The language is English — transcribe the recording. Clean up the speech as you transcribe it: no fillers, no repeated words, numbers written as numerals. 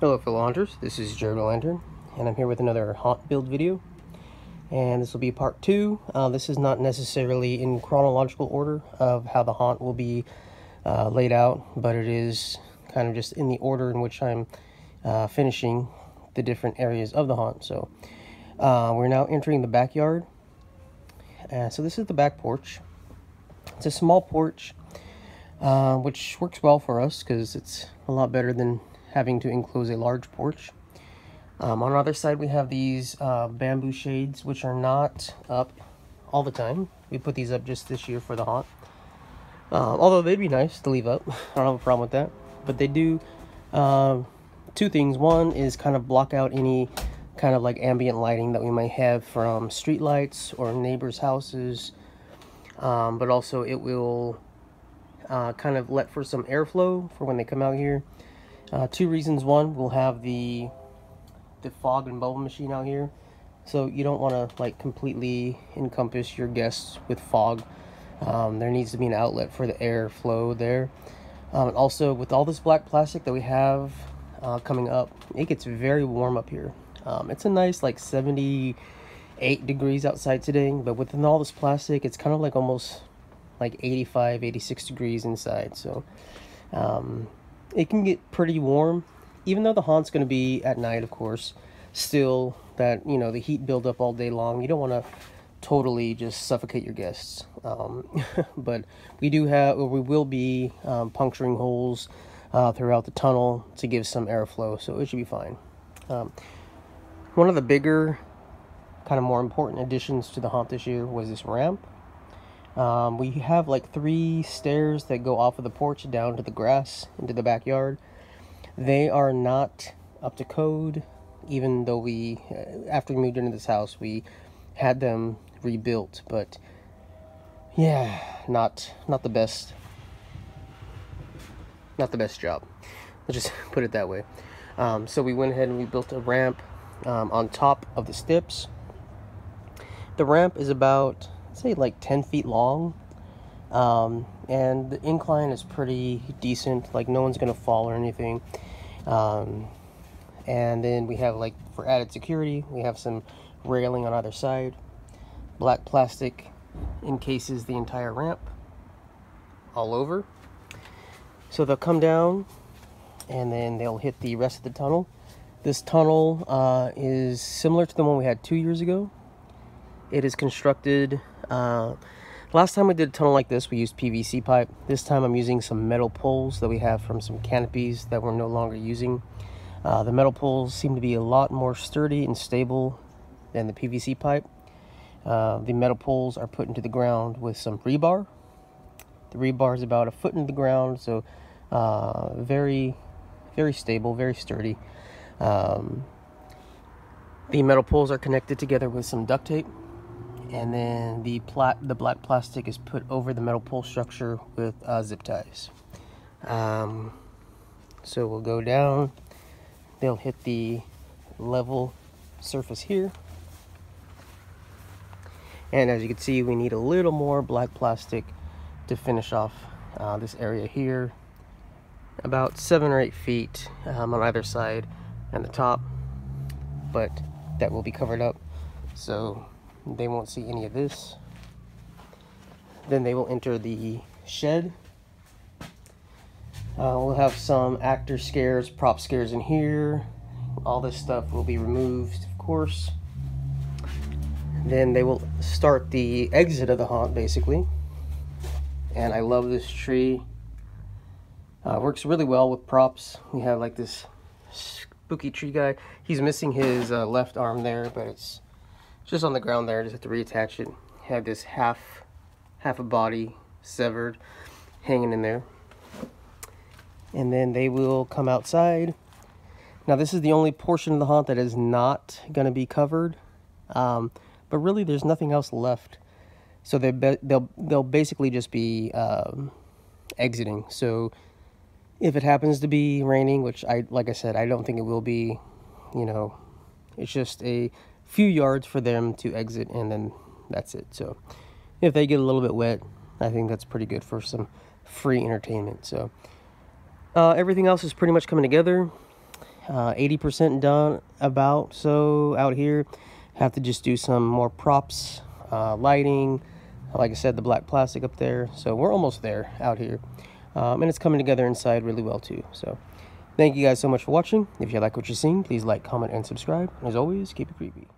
Hello fellow hunters, this is Jared Lantern, and I'm here with another haunt build video, and this will be part 2. This is not necessarily in chronological order of how the haunt will be laid out, but it is kind of just in the order in which I'm finishing the different areas of the haunt. So we're now entering the backyard. So this is the back porch. It's a small porch, which works well for us because it's a lot better than having to enclose a large porch. On the other side, we have these bamboo shades, which are not up all the time. We put these up just this year for the haunt. Although they'd be nice to leave up. I don't have a problem with that. But they do two things. One is kind of block out any kind of like ambient lighting that we might have from street lights or neighbors' houses. But also it will kind of let for some airflow for when they come out here. Two reasons. One, we'll have the fog and bubble machine out here, so you don't want to like completely encompass your guests with fog. There needs to be an outlet for the airflow there. Also, with all this black plastic that we have coming up, it gets very warm up here. It's a nice like 78 degrees outside today, but within all this plastic, it's kind of like almost like 85, 86 degrees inside. So it can get pretty warm, even though the haunt's going to be at night, of course. Still, that, you know, the heat build up all day long. You don't want to totally just suffocate your guests. But we do have, or we will be puncturing holes throughout the tunnel to give some airflow, so it should be fine. One of the bigger, kind of more important additions to the haunt this year was this ramp. We have like 3 stairs that go off of the porch down to the grass into the backyard. They are not up to code, even though we, after we moved into this house, we had them rebuilt. But yeah, not the best job. Let's just put it that way. So we went ahead and we built a ramp on top of the steps. The ramp is about, say, like 10 feet long, and the incline is pretty decent. Like, no one's gonna fall or anything. And then we have, like, for added security, we have some railing on either side. Black plastic encases the entire ramp all over, so they'll come down and then they'll hit the rest of the tunnel. This tunnel is similar to the one we had 2 years ago. It is constructed, last time we did a tunnel like this, we used PVC pipe. This time I'm using some metal poles that we have from some canopies that we're no longer using. The metal poles seem to be a lot more sturdy and stable than the PVC pipe. The metal poles are put into the ground with some rebar. The rebar is about 1 foot into the ground, so very, very stable, very sturdy. The metal poles are connected together with some duct tape. And then the black plastic is put over the metal pole structure with zip ties. So we'll go down. They'll hit the level surface here. And as you can see, we need a little more black plastic to finish off this area here. About 7 or 8 feet on either side and the top. But that will be covered up, so they won't see any of this. Then they will enter the shed. We'll have some actor scares, prop scares in here. All this stuff will be removed, of course. Then they will start the exit of the haunt, basically. And I love this tree. Works really well with props. We have like this spooky tree guy. He's missing his left arm there, but it's just on the ground there. Just have to reattach it. Have this half a body severed hanging in there. And then they will come outside. Now this is the only portion of the haunt that is not going to be covered, but really there's nothing else left. So they'll basically just be exiting. So if it happens to be raining, which like I said, I don't think it will be, you know, it's just a few yards for them to exit, and then that's it. So if they get a little bit wet, I think that's pretty good for some free entertainment. So everything else is pretty much coming together. 80% done about. So out here, have to just do some more props, lighting, like I said, the black plastic up there. So we're almost there out here, and it's coming together inside really well too. So thank you guys so much for watching. If you like what you're seeing, please like, comment, and subscribe. As always, keep it creepy.